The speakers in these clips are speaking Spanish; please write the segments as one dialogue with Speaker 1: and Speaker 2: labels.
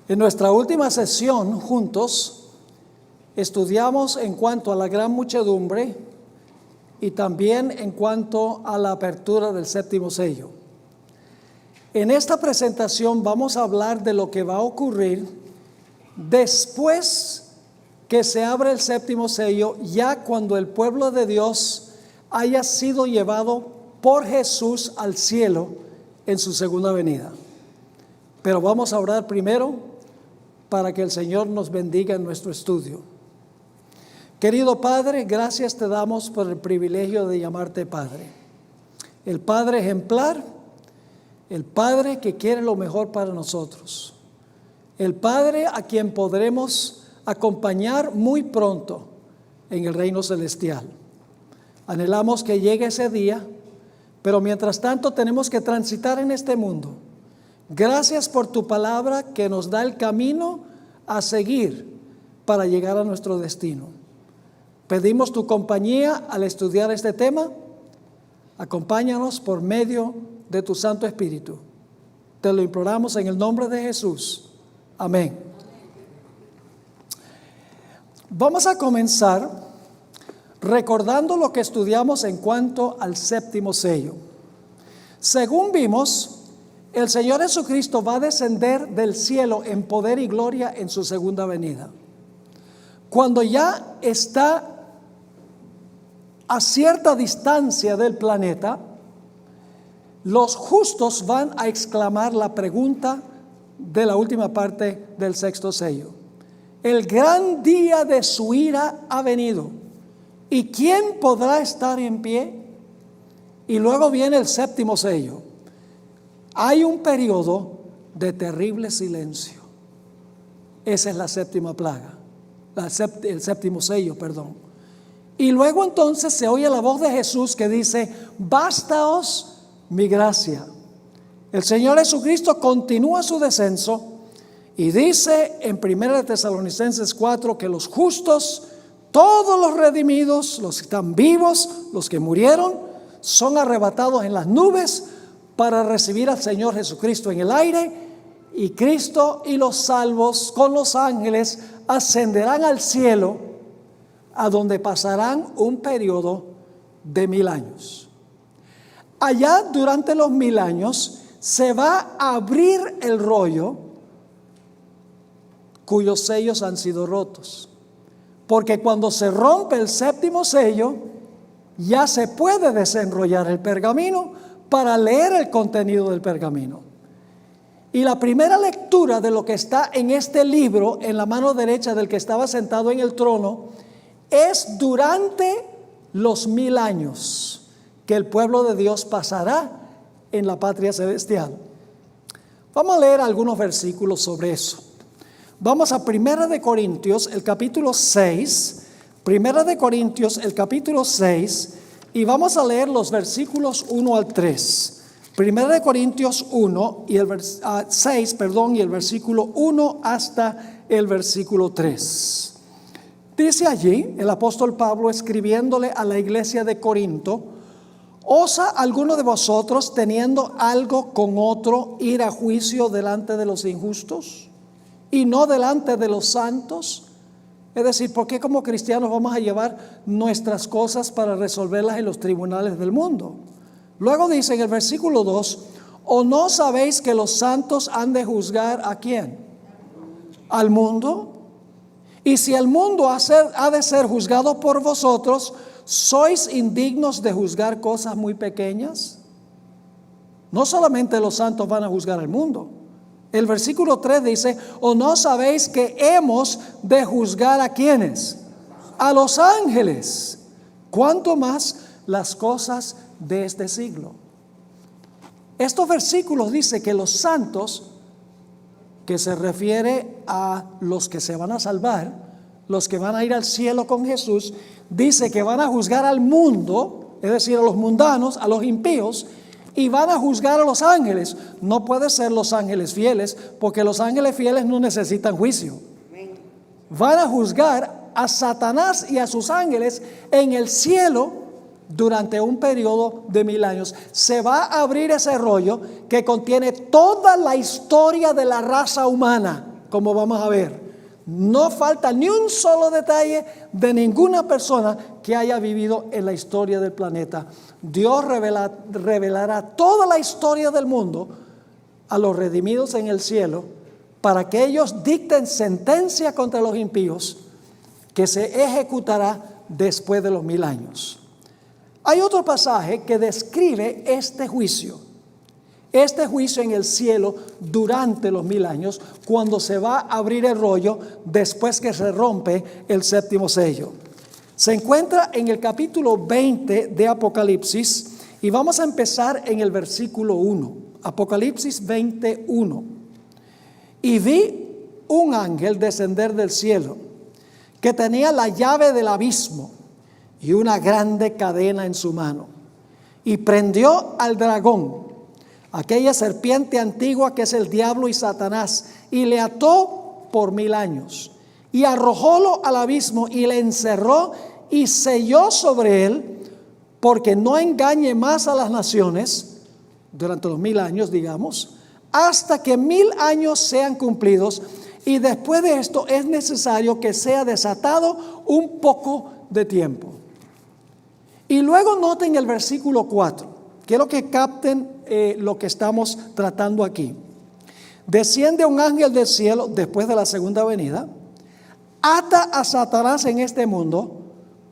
Speaker 1: En nuestra última sesión juntos estudiamos en cuanto a la gran muchedumbre y también en cuanto a la apertura del séptimo sello. En esta presentación vamos a hablar de lo que va a ocurrir después que se abre el séptimo sello, ya cuando el pueblo de Dios haya sido llevado por Jesús al cielo en su segunda venida. Pero vamos a orar primero para que el Señor nos bendiga en nuestro estudio. Querido Padre, gracias te damos por el privilegio de llamarte Padre. El Padre ejemplar, el Padre que quiere lo mejor para nosotros. El Padre a quien podremos acompañar muy pronto en el reino celestial. Anhelamos que llegue ese día, pero mientras tanto tenemos que transitar en este mundo. Gracias por tu palabra que nos da el camino a seguir para llegar a nuestro destino. Pedimos tu compañía al estudiar este tema. Acompáñanos por medio de tu Santo Espíritu. Te lo imploramos en el nombre de Jesús. Amén. Vamos a comenzar recordando lo que estudiamos en cuanto al séptimo sello. Según vimos, el Señor Jesucristo va a descender del cielo en poder y gloria en su segunda venida. Cuando ya está a cierta distancia del planeta, los justos van a exclamar la pregunta de la última parte del sexto sello. El gran día de su ira ha venido, ¿y quién podrá estar en pie? Y luego viene el séptimo sello. Hay un periodo de terrible silencio. Esa es la séptima plaga, el séptimo sello, perdón. Y luego entonces se oye la voz de Jesús que dice: bástaos mi gracia. El Señor Jesucristo continúa su descenso y dice en 1 Tesalonicenses 4 que los justos, todos los redimidos, los que están vivos, los que murieron, son arrebatados en las nubes para recibir al Señor Jesucristo en el aire, y Cristo y los salvos con los ángeles ascenderán al cielo, a donde pasarán un periodo de 1000 años. Allá durante los 1000 años se va a abrir el rollo cuyos sellos han sido rotos, porque cuando se rompe el séptimo sello ya se puede desenrollar el pergamino para leer el contenido del pergamino. Y la primera lectura de lo que está en este libro en la mano derecha del que estaba sentado en el trono es durante los 1000 años que el pueblo de Dios pasará en la patria celestial. Vamos a leer algunos versículos sobre eso. Vamos a 1 de Corintios, el capítulo 6. 1 de Corintios, el capítulo 6. Y vamos a leer los versículos 1 al 3. 1 de Corintios 1 y 6, y el versículo 1 hasta el versículo 3. Dice allí el apóstol Pablo, escribiéndole a la iglesia de Corinto: ¿osa alguno de vosotros, teniendo algo con otro, ir a juicio delante de los injustos y no delante de los santos? Es decir, ¿por qué como cristianos vamos a llevar nuestras cosas para resolverlas en los tribunales del mundo? Luego dice en el versículo 2: ¿o no sabéis que los santos han de juzgar a quién? ¿Al mundo? Y si el mundo ha de ser juzgado por vosotros, ¿sois indignos de juzgar cosas muy pequeñas? No solamente los santos van a juzgar al mundo. El versículo 3 dice: ¿o no sabéis que hemos de juzgar a quiénes? A los ángeles. ¿Cuánto más las cosas de este siglo? Estos versículos dicen que los santos, que se refiere a los que se van a salvar, los que van a ir al cielo con Jesús, dice que van a juzgar al mundo, es decir, a los mundanos, a los impíos, y van a juzgar a los ángeles. No puede ser los ángeles fieles, porque los ángeles fieles no necesitan juicio. Van a juzgar a Satanás y a sus ángeles en el cielo durante un periodo de 1000 años. Se va a abrir ese rollo que contiene toda la historia de la raza humana como vamos a ver. No falta ni un solo detalle de ninguna persona que haya vivido en la historia del planeta. Dios revelará toda la historia del mundo a los redimidos en el cielo para que ellos dicten sentencia contra los impíos que se ejecutará después de los 1000 años. Hay otro pasaje que describe este juicio en el cielo durante los 1000 años, cuando se va a abrir el rollo después que se rompe el séptimo sello. Se encuentra en el capítulo 20 de Apocalipsis y vamos a empezar en el versículo 1. Apocalipsis 21. Y vi un ángel descender del cielo que tenía la llave del abismo y una grande cadena en su mano, y prendió al dragón, aquella serpiente antigua que es el diablo y Satanás, y le ató por 1000 años, y arrojólo al abismo y le encerró y selló sobre él, porque no engañe más a las naciones durante los 1000 años, digamos, hasta que 1000 años sean cumplidos, y después de esto es necesario que sea desatado un poco de tiempo. Y luego noten el versículo 4. Quiero que capten lo que estamos tratando aquí. Desciende un ángel del cielo después de la segunda venida, ata a Satanás en este mundo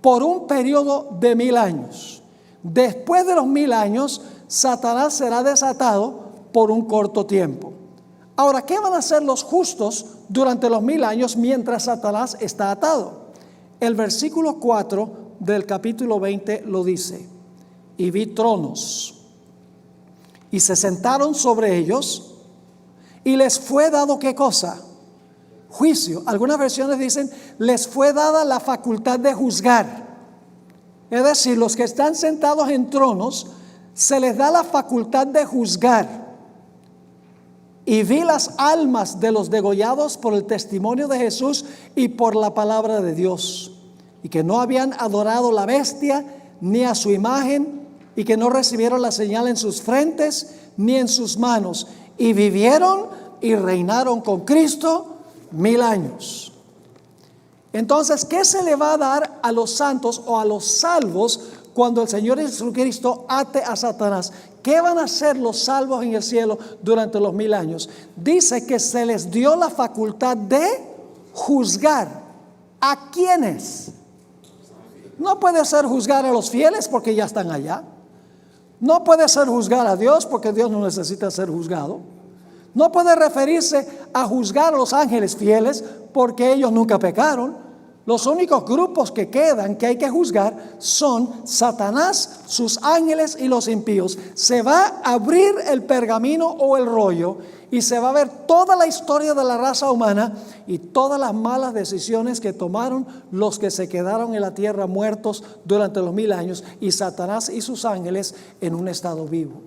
Speaker 1: por un periodo de 1000 años. Después de los 1000 años, Satanás será desatado por un corto tiempo. Ahora, ¿qué van a hacer los justos durante los 1000 años mientras Satanás está atado? El versículo 4 del capítulo 20 lo dice: y vi tronos, y se sentaron sobre ellos, y les fue dado ¿qué cosa? Juicio. Algunas versiones dicen, les fue dada la facultad de juzgar. Es decir, los que están sentados en tronos, se les da la facultad de juzgar. Y vi las almas de los degollados por el testimonio de Jesús y por la palabra de Dios, y que no habían adorado la bestia ni a su imagen, y que no recibieron la señal en sus frentes ni en sus manos, y vivieron y reinaron con Cristo 1000 años. Entonces, ¿qué se le va a dar a los santos o a los salvos cuando el Señor Jesucristo ate a Satanás? ¿Qué van a hacer los salvos en el cielo durante los 1000 años? Dice que se les dio la facultad de juzgar. ¿A quiénes? No puede ser juzgar a los fieles porque ya están allá. No puede ser juzgar a Dios porque Dios no necesita ser juzgado. No puede referirse a juzgar a los ángeles fieles porque ellos nunca pecaron. Los únicos grupos que quedan que hay que juzgar son Satanás, sus ángeles y los impíos. Se va a abrir el pergamino o el rollo y se va a ver toda la historia de la raza humana y todas las malas decisiones que tomaron los que se quedaron en la tierra muertos durante los 1000 años, y Satanás y sus ángeles en un estado vivo.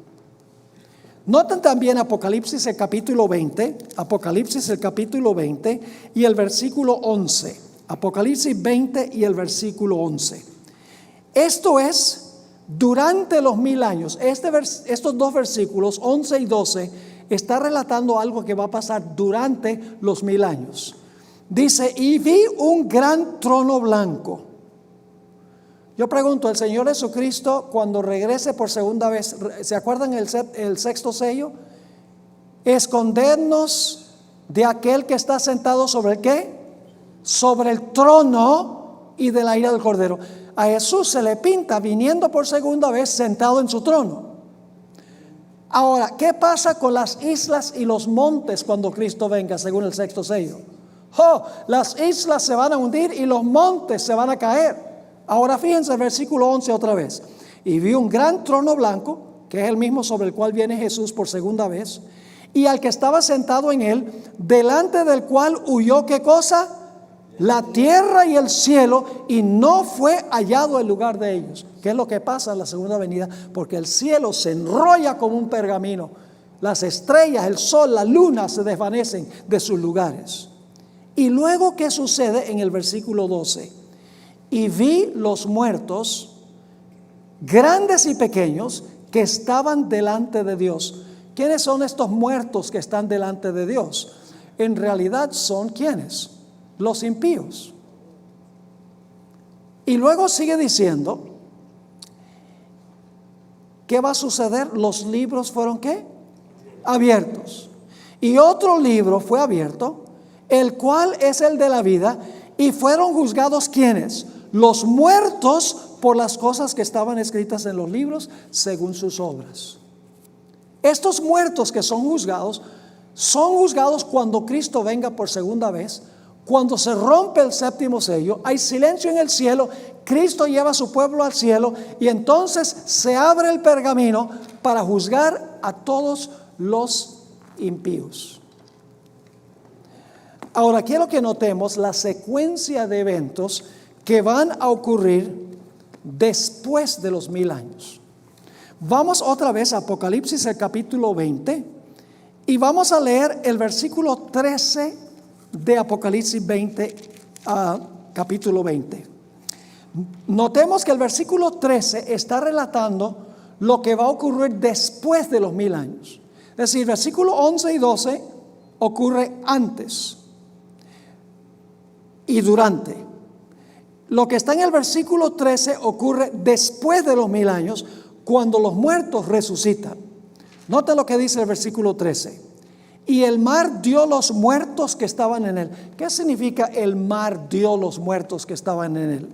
Speaker 1: Noten también Apocalipsis el capítulo 20, Apocalipsis el capítulo 20 y el versículo 11. Apocalipsis 20 y el versículo 11. Esto es durante los 1000 años. Estos dos versículos, 11 y 12, está relatando algo que va a pasar durante los 1000 años. Dice, y vi un gran trono blanco. Yo pregunto, el Señor Jesucristo cuando regrese por segunda vez, ¿se acuerdan el sexto sello? Escondernos de aquel que está sentado sobre el ¿qué? Sobre el trono y de la ira del Cordero. A Jesús se le pinta viniendo por segunda vez sentado en su trono. Ahora, ¿qué pasa con las islas y los montes cuando Cristo venga, según el sexto sello? Las islas se van a hundir y los montes se van a caer. Ahora fíjense el versículo 11 otra vez. Y vi un gran trono blanco, que es el mismo sobre el cual viene Jesús por segunda vez, y al que estaba sentado en él, delante del cual huyó ¿qué cosa? La tierra y el cielo, y no fue hallado el lugar de ellos. ¿Qué es lo que pasa en la segunda venida? Porque el cielo se enrolla como un pergamino. Las estrellas, el sol, la luna se desvanecen de sus lugares. Y luego, ¿qué sucede en el versículo 12? Y vi los muertos, grandes y pequeños, que estaban delante de Dios. ¿Quiénes son estos muertos que están delante de Dios? en realidad son ¿quiénes? Los impíos. Y luego sigue diciendo, ¿qué va a suceder? Los libros fueron ¿qué? Abiertos. Y otro libro fue abierto, el cual es el de la vida, y fueron juzgados ¿quiénes? Los muertos por las cosas que estaban escritas en los libros según sus obras. Estos muertos que son juzgados cuando Cristo venga por segunda vez. Cuando se rompe el séptimo sello, hay silencio en el cielo, Cristo lleva a su pueblo al cielo y entonces se abre el pergamino para juzgar a todos los impíos. Ahora quiero que notemos la secuencia de eventos que van a ocurrir después de los 1000 años. Vamos otra vez a Apocalipsis, el capítulo 20, y vamos a leer el versículo 13 de Apocalipsis 20, capítulo 20. Notemos que el versículo 13 está relatando lo que va a ocurrir después de los 1000 años. Es decir, versículo 11 y 12 ocurre antes y durante. Lo que está en el versículo 13 ocurre después de los 1000 años, cuando los muertos resucitan. Note lo que dice el versículo 13. Y el mar dio los muertos que estaban en él. ¿Qué significa el mar dio los muertos que estaban en él?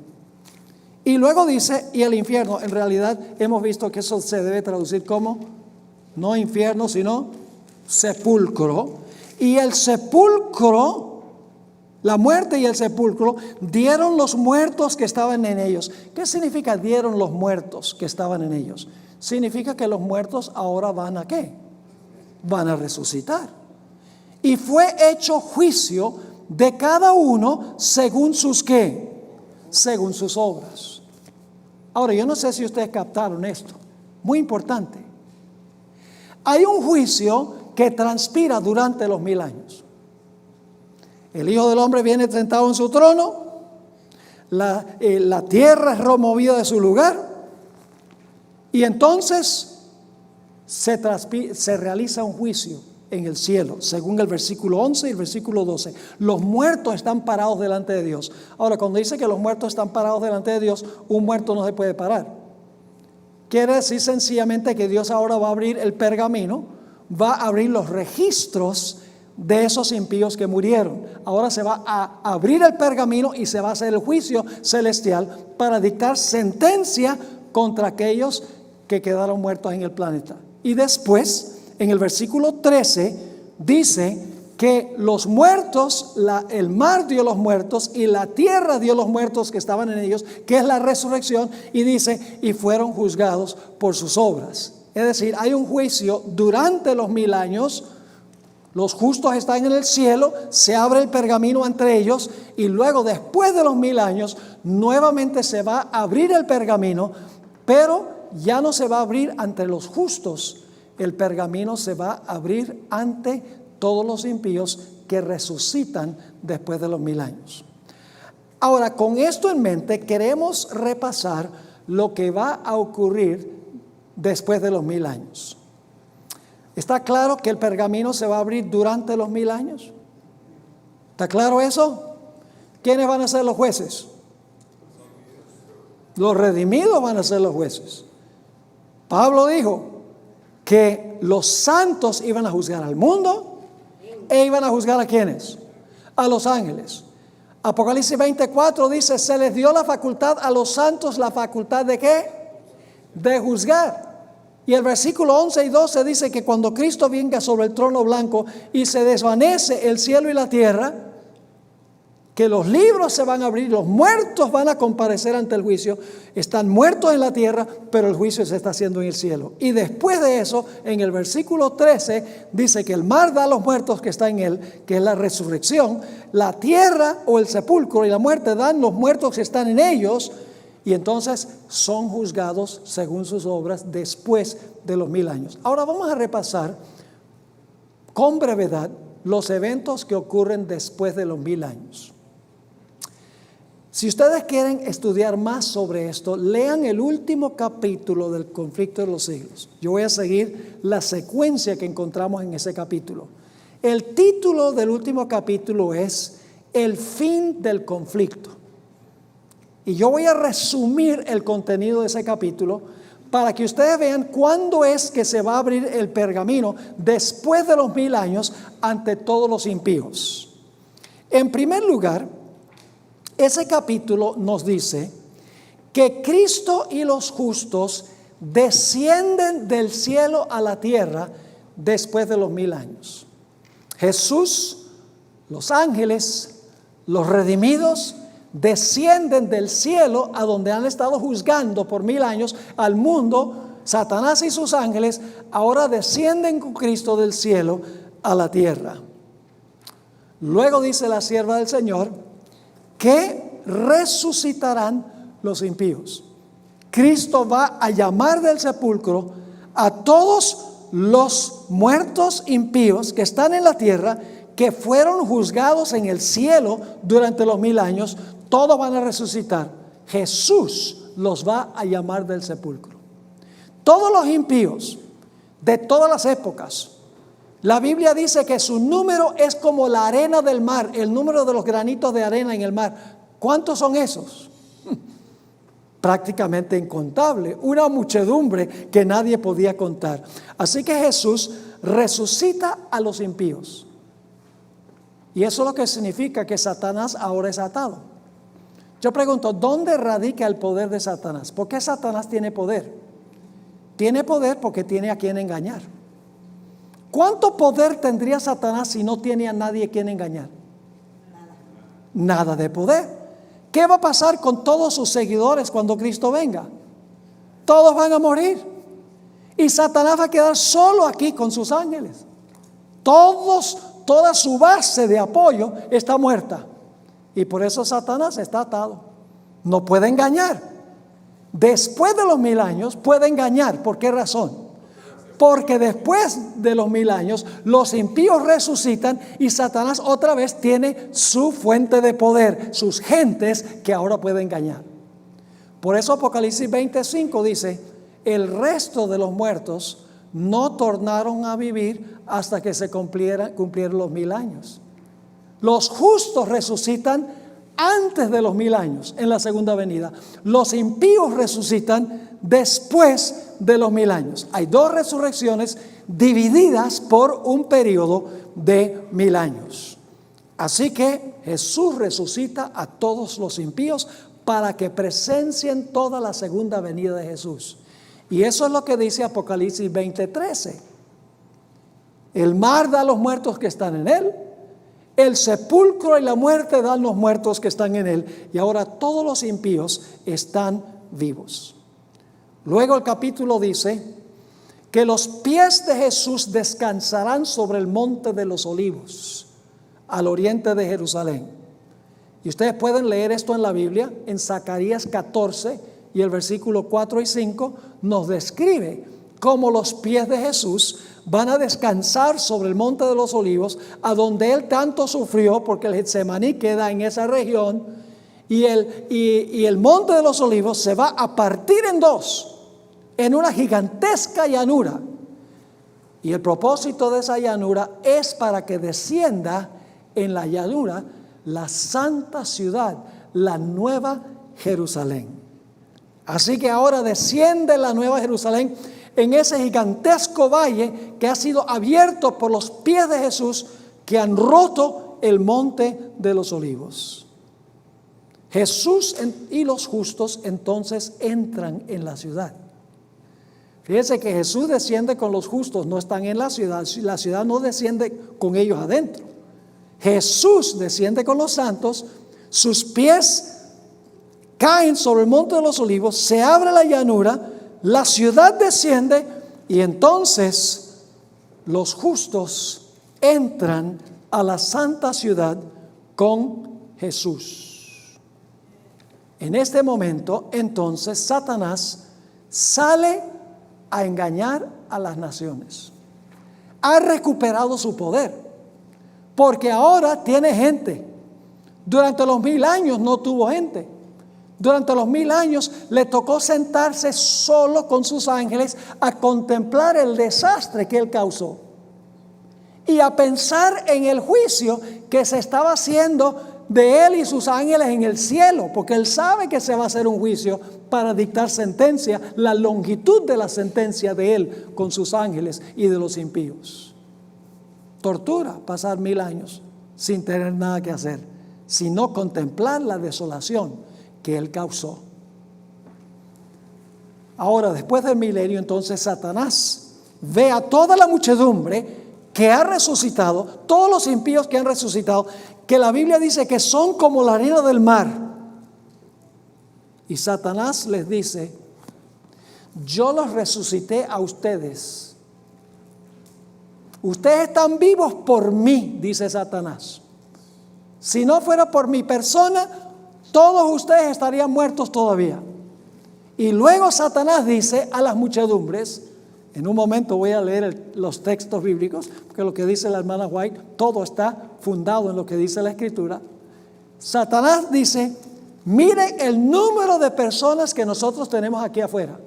Speaker 1: Y luego dice, y el infierno. En realidad hemos visto que eso se debe traducir como, no infierno, sino sepulcro. Y el sepulcro, la muerte y el sepulcro, dieron los muertos que estaban en ellos. ¿Qué significa dieron los muertos que estaban en ellos? Significa que los muertos ahora van a ¿qué? Van a resucitar. Y fue hecho juicio de cada uno según sus ¿qué? Según sus obras. Ahora, yo no sé si ustedes captaron esto. Muy importante. Hay un juicio que transpira durante los 1000 años. El Hijo del Hombre viene sentado en su trono. La tierra es removida de su lugar. Y entonces se realiza un juicio en el cielo, según el versículo 11 y el versículo 12. Los muertos están parados delante de Dios. Ahora, cuando dice que los muertos están parados delante de Dios, un muerto no se puede parar. Quiere decir sencillamente que Dios ahora va a abrir el pergamino, va a abrir los registros de esos impíos que murieron. Ahora se va a abrir el pergamino y se va a hacer el juicio celestial para dictar sentencia contra aquellos que quedaron muertos en el planeta. Y después, en el versículo 13, dice que los muertos, el mar dio los muertos y la tierra dio los muertos que estaban en ellos, que es la resurrección, y dice, y fueron juzgados por sus obras. Es decir, hay un juicio durante los 1000 años. Los justos están en el cielo, se abre el pergamino entre ellos y luego después de los 1000 años nuevamente se va a abrir el pergamino, pero ya no se va a abrir ante los justos. El pergamino se va a abrir ante todos los impíos que resucitan después de los 1000 años. Ahora, con esto en mente, queremos repasar lo que va a ocurrir después de los 1000 años. ¿Está claro que el pergamino se va a abrir durante los 1000 años? ¿Está claro eso? ¿Quiénes van a ser los jueces? Los redimidos van a ser los jueces. Pablo dijo que los santos iban a juzgar al mundo e iban a juzgar a ¿quiénes? A los ángeles. Apocalipsis 24 dice, se les dio la facultad a los santos, la facultad ¿de qué? De juzgar. Y el versículo 11 y 12 dice que cuando Cristo venga sobre el trono blanco y se desvanece el cielo y la tierra, que los libros se van a abrir, los muertos van a comparecer ante el juicio. Están muertos en la tierra, pero el juicio se está haciendo en el cielo. Y después de eso, en el versículo 13, dice que el mar da a los muertos que está en él, que es la resurrección. La tierra o el sepulcro y la muerte dan los muertos que están en ellos. Y entonces son juzgados según sus obras después de los 1000 años. Ahora vamos a repasar con brevedad los eventos que ocurren después de los 1000 años. Si ustedes quieren estudiar más sobre esto, lean el último capítulo del Conflicto de los Siglos. Yo voy a seguir la secuencia que encontramos en ese capítulo. El título del último capítulo es El fin del conflicto. Y yo voy a resumir el contenido de ese capítulo para que ustedes vean cuándo es que se va a abrir el pergamino después de los 1000 años ante todos los impíos. En primer lugar, ese capítulo nos dice que Cristo y los justos descienden del cielo a la tierra después de los 1000 años. Jesús, los ángeles, los redimidos descienden del cielo a donde han estado juzgando por 1000 años al mundo. Satanás y sus ángeles ahora descienden con Cristo del cielo a la tierra. Luego dice la sierva del Señor que resucitarán los impíos. Cristo va a llamar del sepulcro a todos los muertos impíos que están en la tierra, que fueron juzgados en el cielo durante los 1000 años. Todos van a resucitar. Jesús los va a llamar del sepulcro. Todos los impíos de todas las épocas, la Biblia dice que su número es como la arena del mar, el número de los granitos de arena en el mar. ¿Cuántos son esos? Prácticamente incontable, una muchedumbre que nadie podía contar. Así que Jesús resucita a los impíos. Y eso es lo que significa que Satanás ahora es atado. Yo pregunto, ¿dónde radica el poder de Satanás? ¿Por qué Satanás tiene poder? Tiene poder porque tiene a quien engañar. ¿Cuánto poder tendría Satanás si no tiene a nadie a quien engañar? Nada de poder. ¿Qué va a pasar con todos sus seguidores cuando Cristo venga? Todos van a morir. Y Satanás va a quedar solo aquí con sus ángeles. Toda su base de apoyo está muerta. Y por eso Satanás está atado. No puede engañar. Después de los 1000 años puede engañar. ¿Por qué razón? Porque después de los 1000 años los impíos resucitan y Satanás otra vez tiene su fuente de poder, sus gentes que ahora puede engañar. Por eso Apocalipsis 25 dice: el resto de los muertos no tornaron a vivir hasta que se cumplieron los 1000 años. Los justos resucitan antes de los 1000 años en la segunda venida. Los impíos resucitan después de los 1000 años. Hay dos resurrecciones divididas por un periodo de 1000 años. Así que Jesús resucita a todos los impíos para que presencien toda la segunda venida de Jesús. Y eso es lo que dice Apocalipsis 20:13. El mar da a los muertos que están en él. El sepulcro y la muerte dan los muertos que están en él. Y ahora todos los impíos están vivos. Luego el capítulo dice que los pies de Jesús descansarán sobre el monte de los olivos, al oriente de Jerusalén. Y ustedes pueden leer esto en la Biblia, en Zacarías 14 y el versículo 4 y 5 nos describe cómo los pies de Jesús van a descansar sobre el monte de los olivos, a donde él tanto sufrió, porque el Getsemaní queda en esa región, y el monte de los olivos se va a partir en dos, en una gigantesca llanura. Y el propósito de esa llanura es para que descienda en la llanura la santa ciudad, la nueva Jerusalén. Así que ahora desciende la nueva Jerusalén en ese gigantesco valle que ha sido abierto por los pies de Jesús, que han roto el monte de los olivos. Jesús y los justos entonces entran en la ciudad. Fíjense que Jesús desciende con los justos, no están en la ciudad no desciende con ellos adentro. Jesús desciende con los santos, sus pies caen sobre el monte de los olivos, se abre la llanura, la ciudad desciende y entonces los justos entran a la santa ciudad con Jesús. En este momento, entonces, Satanás sale a engañar a las naciones. Ha recuperado su poder, porque ahora tiene gente. Durante los 1000 años no tuvo gente. Durante los 1000 años le tocó sentarse solo con sus ángeles a contemplar el desastre que él causó. y a pensar en el juicio que se estaba haciendo de él y sus ángeles en el cielo, porque él sabe que se va a hacer un juicio para dictar sentencia, la longitud de la sentencia de él con sus ángeles y de los impíos. Tortura, pasar 1000 años sin tener nada que hacer, sino contemplar la desolación que él causó. Ahora, después del milenio, entonces Satanás ve a toda la muchedumbre que ha resucitado, todos los impíos que han resucitado, que la Biblia dice que son como la arena del mar. Y Satanás les dice: yo los resucité a ustedes. Ustedes están vivos por mí, dice Satanás. Si no fuera por mi persona, todos ustedes estarían muertos todavía. Y luego Satanás dice a las muchedumbres, en un momento voy a leer los textos bíblicos, porque lo que dice la hermana White, todo está fundado en lo que dice la Escritura. Satanás dice: miren el número de personas que nosotros tenemos aquí afuera.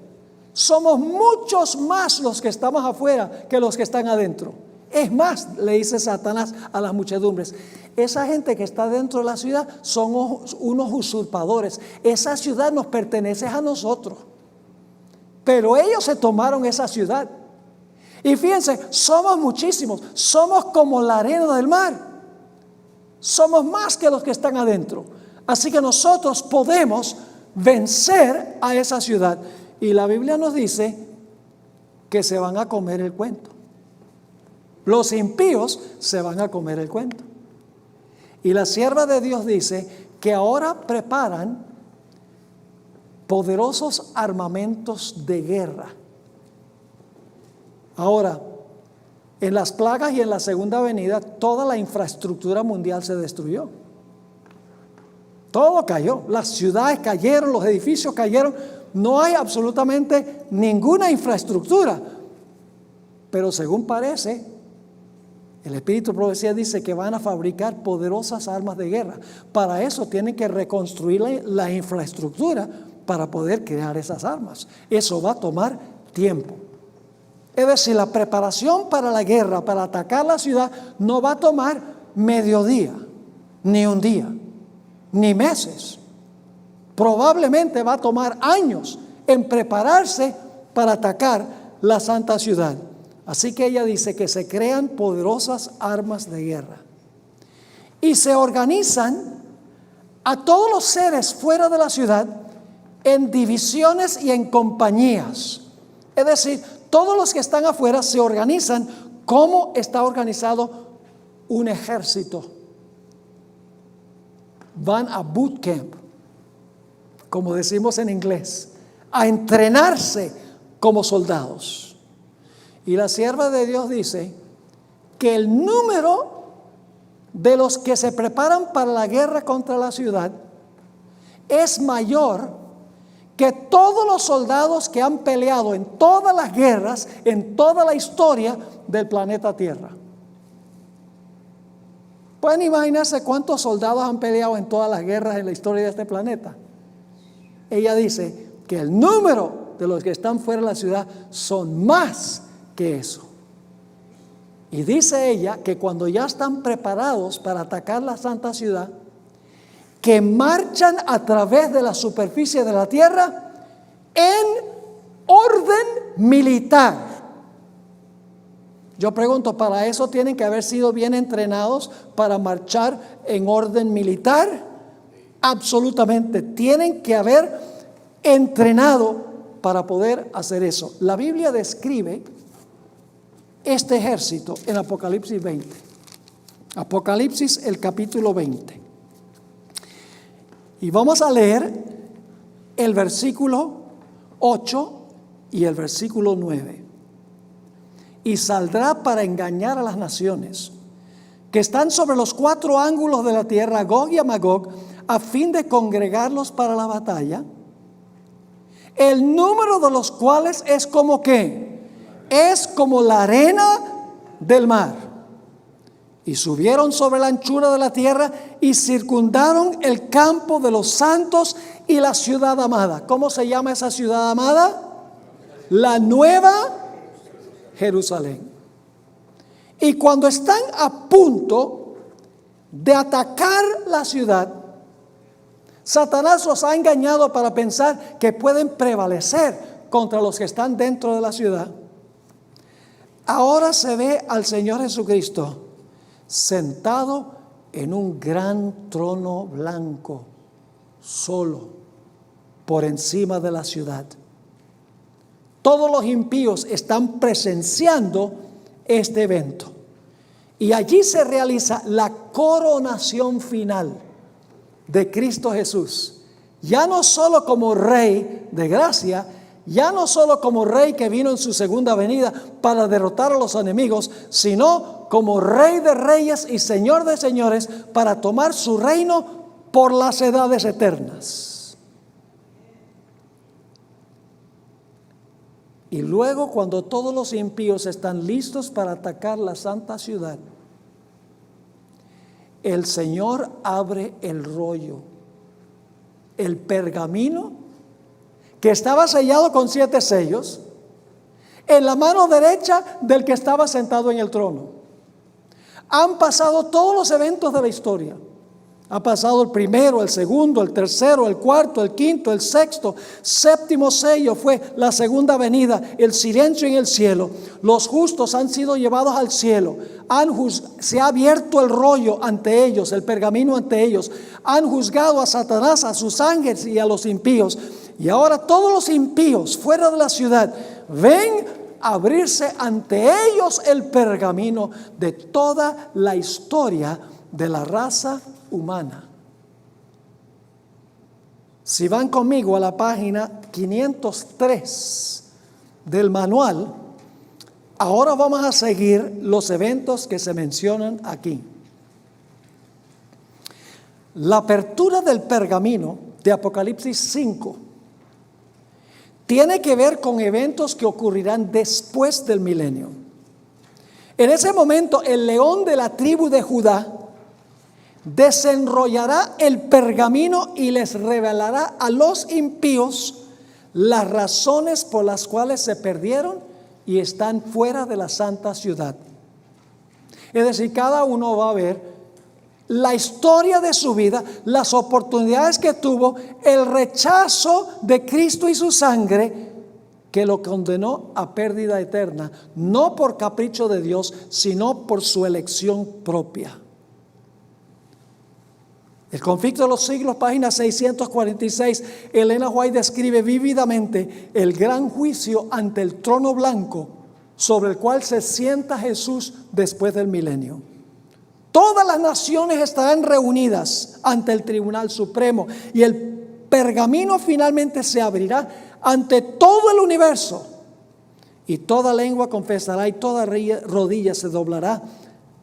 Speaker 1: Somos muchos más los que estamos afuera que los que están adentro. Es más, le dice Satanás a las muchedumbres, esa gente que está dentro de la ciudad son unos usurpadores. Esa ciudad nos pertenece a nosotros. Pero ellos se tomaron esa ciudad. Y fíjense, somos muchísimos. Somos como la arena del mar. Somos más que los que están adentro. Así que nosotros podemos vencer a esa ciudad. Y la Biblia nos dice que se van a comer el cuento. Los impíos se van a comer el cuento. Y la sierva de Dios dice que ahora preparan poderosos armamentos de guerra. Ahora, en las plagas y en la segunda venida, toda la infraestructura mundial se destruyó. Todo cayó. Las ciudades cayeron, los edificios cayeron. No hay absolutamente ninguna infraestructura. Pero según parece, el Espíritu de Profecía dice que van a fabricar poderosas armas de guerra. Para eso tienen que reconstruir la infraestructura para poder crear esas armas. Eso va a tomar tiempo. Es decir, la preparación para la guerra, para atacar la ciudad, no va a tomar mediodía, ni un día, ni meses. Probablemente va a tomar años en prepararse para atacar la santa ciudad. Así que ella dice que se crean poderosas armas de guerra. Y se organizan a todos los seres fuera de la ciudad en divisiones y en compañías. Es decir, todos los que están afuera se organizan como está organizado un ejército. Van a boot camp, como decimos en inglés, a entrenarse como soldados. Y la sierva de Dios dice que el número de los que se preparan para la guerra contra la ciudad es mayor que todos los soldados que han peleado en todas las guerras, en toda la historia del planeta Tierra. ¿Pueden imaginarse cuántos soldados han peleado en todas las guerras en la historia de este planeta? Ella dice que el número de los que están fuera de la ciudad son más que eso. Y dice ella que cuando ya están preparados para atacar la santa ciudad, que marchan a través de la superficie de la tierra en orden militar. Yo pregunto, ¿para eso tienen que haber sido bien entrenados para marchar en orden militar? Absolutamente, tienen que haber entrenado para poder hacer eso. La Biblia describe este ejército en Apocalipsis 20. Apocalipsis, el capítulo 20. Y vamos a leer el versículo 8 y el versículo 9. Y saldrá para engañar a las naciones que están sobre los 4 ángulos de la tierra, Gog y a Magog, a fin de congregarlos para la batalla, el número de los cuales es como ¿qué? Es como la arena del mar. Y subieron sobre la anchura de la tierra y circundaron el campo de los santos y la ciudad amada. ¿Cómo se llama esa ciudad amada? La Nueva Jerusalén. Y cuando están a punto de atacar la ciudad, Satanás los ha engañado para pensar que pueden prevalecer contra los que están dentro de la ciudad. Ahora se ve al Señor Jesucristo sentado en un gran trono blanco, solo, por encima de la ciudad. Todos los impíos están presenciando este evento. Y allí se realiza la coronación final de Cristo Jesús. Ya no solo como Rey de gracia, ya no solo como Rey que vino en su segunda venida para derrotar a los enemigos, sino como Rey de reyes y Señor de señores para tomar su reino por las edades eternas. Y luego, cuando todos los impíos están listos para atacar la santa ciudad, el Señor abre el rollo, el pergamino que estaba sellado con 7 sellos, en la mano derecha del que estaba sentado en el trono. Han pasado todos los eventos de la historia. Ha pasado el primero, el segundo, el tercero, el cuarto, el quinto, el sexto, séptimo sello fue la segunda venida, el silencio en el cielo. Los justos han sido llevados al cielo. Se ha abierto el rollo ante ellos, el pergamino ante ellos. Han juzgado a Satanás, a sus ángeles y a los impíos. Y ahora todos los impíos fuera de la ciudad ven abrirse ante ellos el pergamino de toda la historia de la raza humana. Si van conmigo a la página 503 del manual, ahora vamos a seguir los eventos que se mencionan aquí. La apertura del pergamino de Apocalipsis 5 tiene que ver con eventos que ocurrirán después del milenio. En ese momento, el león de la tribu de Judá desenrollará el pergamino y les revelará a los impíos las razones por las cuales se perdieron y están fuera de la santa ciudad. Es decir, cada uno va a ver la historia de su vida, las oportunidades que tuvo, el rechazo de Cristo y su sangre que lo condenó a pérdida eterna, no por capricho de Dios, sino por su elección propia. El conflicto de los siglos, página 646, Elena White describe vívidamente el gran juicio ante el trono blanco sobre el cual se sienta Jesús después del milenio. Todas las naciones estarán reunidas ante el Tribunal Supremo y el pergamino finalmente se abrirá ante todo el universo y toda lengua confesará y toda rodilla se doblará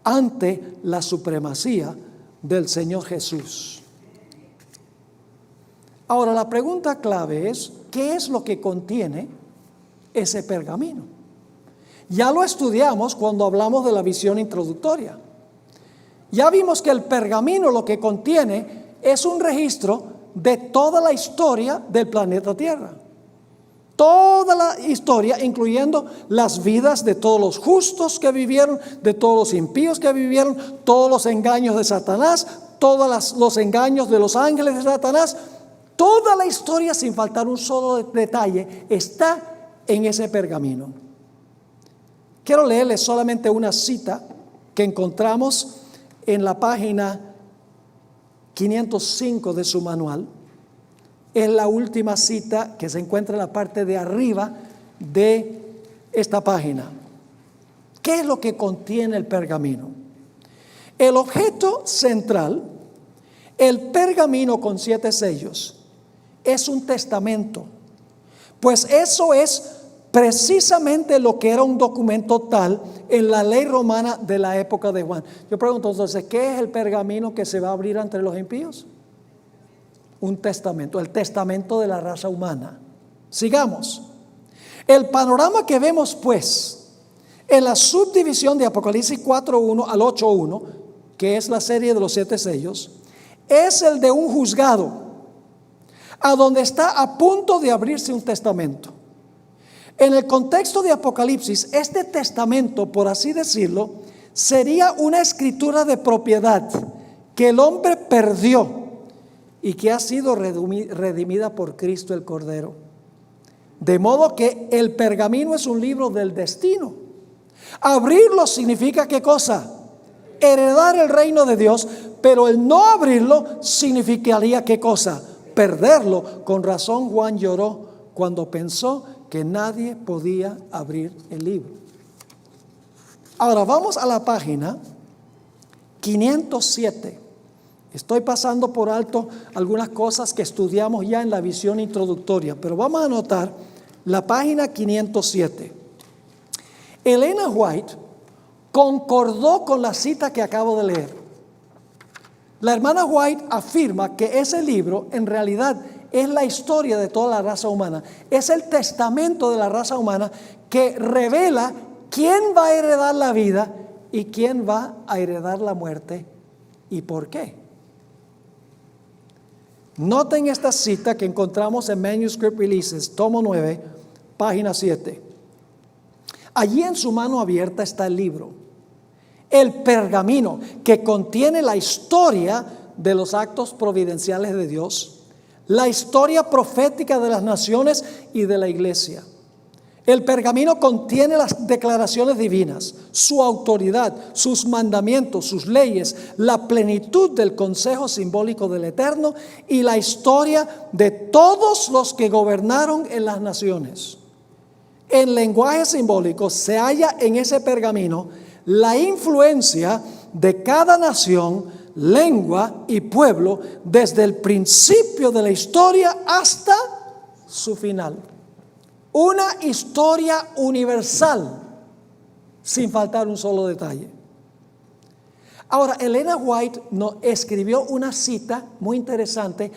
Speaker 1: ante la supremacía del Señor Jesús. Ahora la pregunta clave es, ¿qué es lo que contiene ese pergamino? Ya lo estudiamos cuando hablamos de la visión introductoria. Ya vimos que el pergamino lo que contiene es un registro de toda la historia del planeta Tierra. Toda la historia, incluyendo las vidas de todos los justos que vivieron, de todos los impíos que vivieron, todos los engaños de Satanás, todos los engaños de los ángeles de Satanás. Toda la historia, sin faltar un solo detalle, está en ese pergamino. Quiero leerles solamente una cita que encontramos en la página 505 de su manual. Es la última cita que se encuentra en la parte de arriba de esta página. ¿Qué es lo que contiene el pergamino? El objeto central, el pergamino con 7 sellos, es un testamento. Pues eso es precisamente lo que era un documento tal en la ley romana de la época de Juan. Yo pregunto entonces, ¿qué es el pergamino que se va a abrir entre los impíos? Un testamento, el testamento de la raza humana. Sigamos. El panorama que vemos pues en la subdivisión de Apocalipsis 4:1 al 8:1, que es la serie de los 7 sellos, es el de un juzgado, a donde está a punto de abrirse un testamento. En el contexto de Apocalipsis, este testamento, por así decirlo, sería una escritura de propiedad que el hombre perdió y que ha sido redimida por Cristo el Cordero. De modo que el pergamino es un libro del destino. Abrirlo significa ¿qué cosa? Heredar el reino de Dios, pero el no abrirlo significaría ¿qué cosa? Perderlo. Con razón Juan lloró cuando pensó que nadie podía abrir el libro. Ahora vamos a la página 507. Estoy pasando por alto algunas cosas que estudiamos ya en la visión introductoria, pero vamos a notar la página 507. Elena White concordó con la cita que acabo de leer. La hermana White afirma que ese libro en realidad es la historia de toda la raza humana. Es el testamento de la raza humana que revela quién va a heredar la vida y quién va a heredar la muerte y por qué. Noten esta cita que encontramos en Manuscript Releases, tomo 9, página 7. Allí en su mano abierta está el libro, el pergamino que contiene la historia de los actos providenciales de Dios, la historia profética de las naciones y de la iglesia. El pergamino contiene las declaraciones divinas, su autoridad, sus mandamientos, sus leyes, la plenitud del consejo simbólico del Eterno y la historia de todos los que gobernaron en las naciones. En lenguaje simbólico se halla en ese pergamino la influencia de cada nación, lengua y pueblo desde el principio de la historia hasta su final. Una historia universal, sin faltar un solo detalle. Ahora, Elena White escribió una cita muy interesante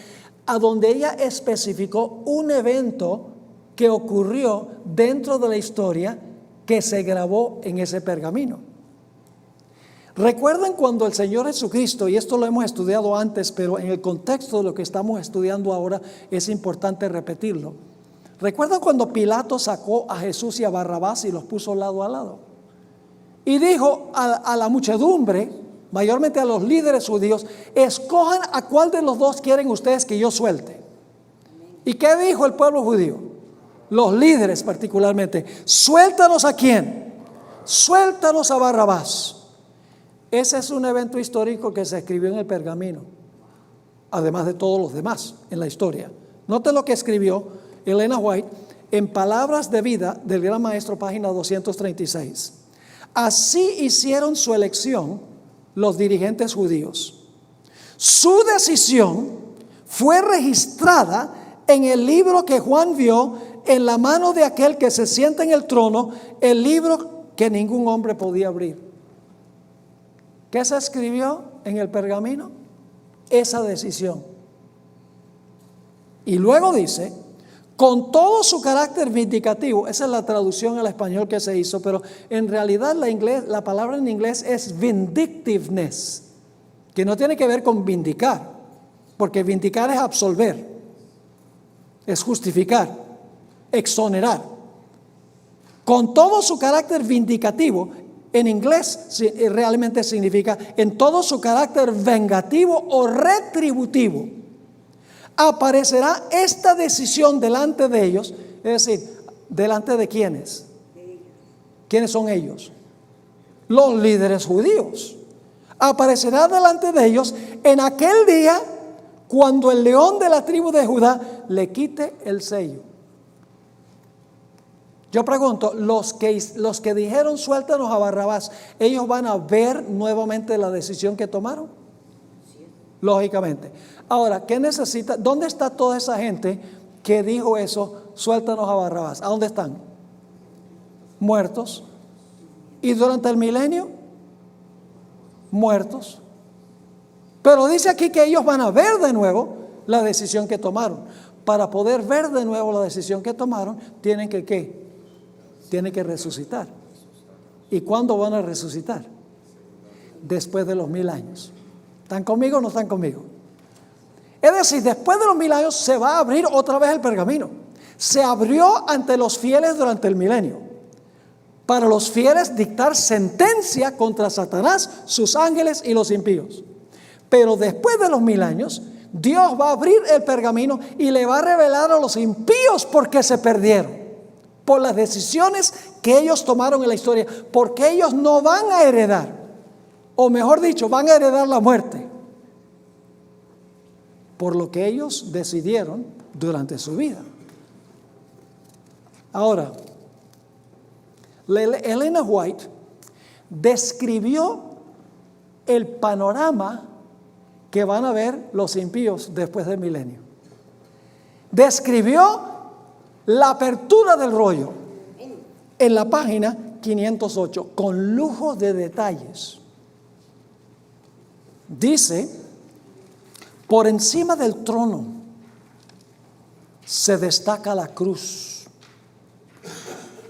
Speaker 1: a donde ella especificó un evento que ocurrió dentro de la historia que se grabó en ese pergamino. ¿Recuerdan cuando el Señor Jesucristo, y esto lo hemos estudiado antes, pero en el contexto de lo que estamos estudiando ahora es importante repetirlo? ¿Recuerdan cuando Pilato sacó a Jesús y a Barrabás y los puso lado a lado? Y dijo a la muchedumbre, mayormente a los líderes judíos, escojan a cuál de los dos quieren ustedes que yo suelte. ¿Y qué dijo el pueblo judío? Los líderes particularmente, suéltanos a quién, suéltanos a Barrabás. Ese es un evento histórico que se escribió en el pergamino, además de todos los demás en la historia. Noten lo que escribió Elena White en Palabras de Vida del Gran Maestro, página 236. Así hicieron su elección los dirigentes judíos. Su decisión fue registrada en el libro que Juan vio en la mano de aquel que se sienta en el trono, el libro que ningún hombre podía abrir. ¿Qué se escribió en el pergamino? Esa decisión. Y luego dice, con todo su carácter vindicativo, esa es la traducción al español que se hizo, pero en realidad la palabra en inglés es vindictiveness, que no tiene que ver con vindicar, porque vindicar es absolver, es justificar, exonerar. Con todo su carácter vindicativo, en inglés realmente significa en todo su carácter vengativo o retributivo, aparecerá esta decisión delante de ellos, es decir, delante de quiénes. ¿Quiénes son ellos? Los líderes judíos. Aparecerá delante de ellos en aquel día cuando el león de la tribu de Judá le quite el sello. Yo pregunto, los que dijeron suéltanos a Barrabás, ¿ellos van a ver nuevamente la decisión que tomaron? Lógicamente. Ahora, ¿qué necesita? ¿Dónde está toda esa gente que dijo eso, suéltanos a Barrabás? ¿A dónde están? Muertos. ¿Y durante el milenio? Muertos. Pero dice aquí que ellos van a ver de nuevo la decisión que tomaron. Para poder ver de nuevo la decisión que tomaron, tienen que ¿qué? Tienen que resucitar. ¿Y cuándo van a resucitar? Después de los 1000 años. ¿Están conmigo o no están conmigo? Es decir, después de los 1000 años se va a abrir otra vez el pergamino. Se abrió ante los fieles durante el milenio. para los fieles dictar sentencia contra Satanás, sus ángeles y los impíos. Pero después de los 1000 años, Dios va a abrir el pergamino y le va a revelar a los impíos por qué se perdieron, por las decisiones que ellos tomaron en la historia, porque ellos no van a heredar, o mejor dicho, van a heredar la muerte, por lo que ellos decidieron durante su vida. Ahora, Elena White describió el panorama que van a ver los impíos después del milenio. Describió la apertura del rollo en la página 508 con lujo de detalles. Dice: por encima del trono se destaca la cruz.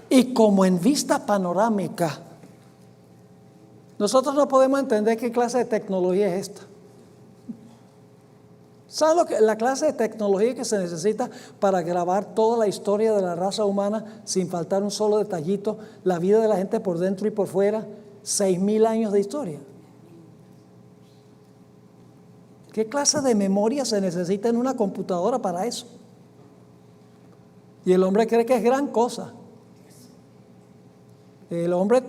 Speaker 1: Y como en vista panorámica, nosotros no podemos entender qué clase de tecnología es esta. ¿Saben la clase de tecnología que se necesita para grabar toda la historia de la raza humana sin faltar un solo detallito? La vida de la gente por dentro y por fuera, 6000 años de historia. ¿Qué clase de memoria se necesita en una computadora para eso? Y el hombre cree que es gran cosa. El hombre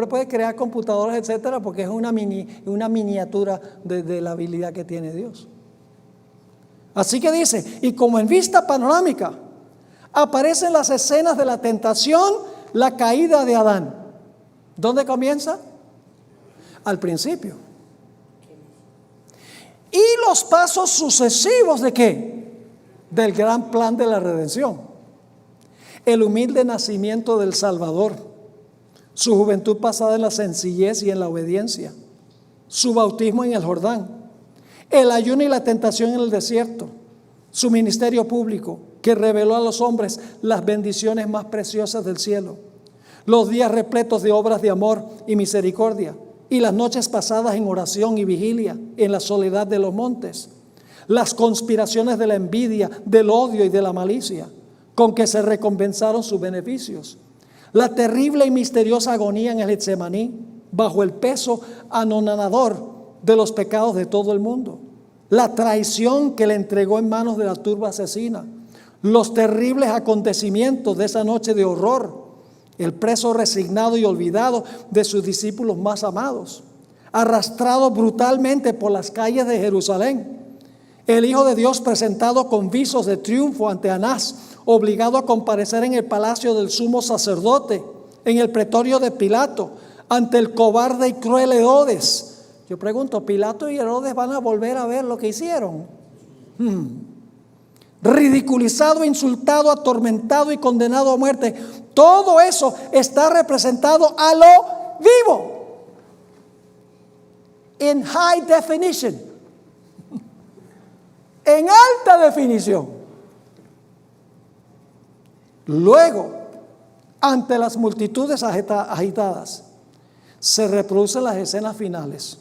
Speaker 1: puede crear computadoras, etcétera, porque es una miniatura de la habilidad que tiene Dios. Así que dice: y como en vista panorámica aparecen las escenas de la tentación, la caída de Adán. ¿Dónde comienza? Al principio. Y los pasos sucesivos ¿de qué? Del gran plan de la redención. El humilde nacimiento del Salvador, su juventud pasada en la sencillez y en la obediencia, su bautismo en el Jordán, el ayuno y la tentación en el desierto, su ministerio público que reveló a los hombres las bendiciones más preciosas del cielo, los días repletos de obras de amor y misericordia, y las noches pasadas en oración y vigilia en la soledad de los montes, las conspiraciones de la envidia, del odio y de la malicia con que se recompensaron sus beneficios, la terrible y misteriosa agonía en el Getsemaní bajo el peso anonadador de los pecados de todo el mundo, la traición que le entregó en manos de la turba asesina, los terribles acontecimientos de esa noche de horror, el preso resignado y olvidado de sus discípulos más amados, arrastrado brutalmente por las calles de Jerusalén, el Hijo de Dios presentado con visos de triunfo ante Anás, obligado a comparecer en el palacio del sumo sacerdote, en el pretorio de Pilato, ante el cobarde y cruel Herodes. Yo pregunto, ¿Pilato y Herodes van a volver a ver lo que hicieron? Ridiculizado, insultado, atormentado y condenado a muerte. Todo eso está representado a lo vivo, en high definition, en alta definición. Luego, ante las multitudes agitadas, se reproducen las escenas finales.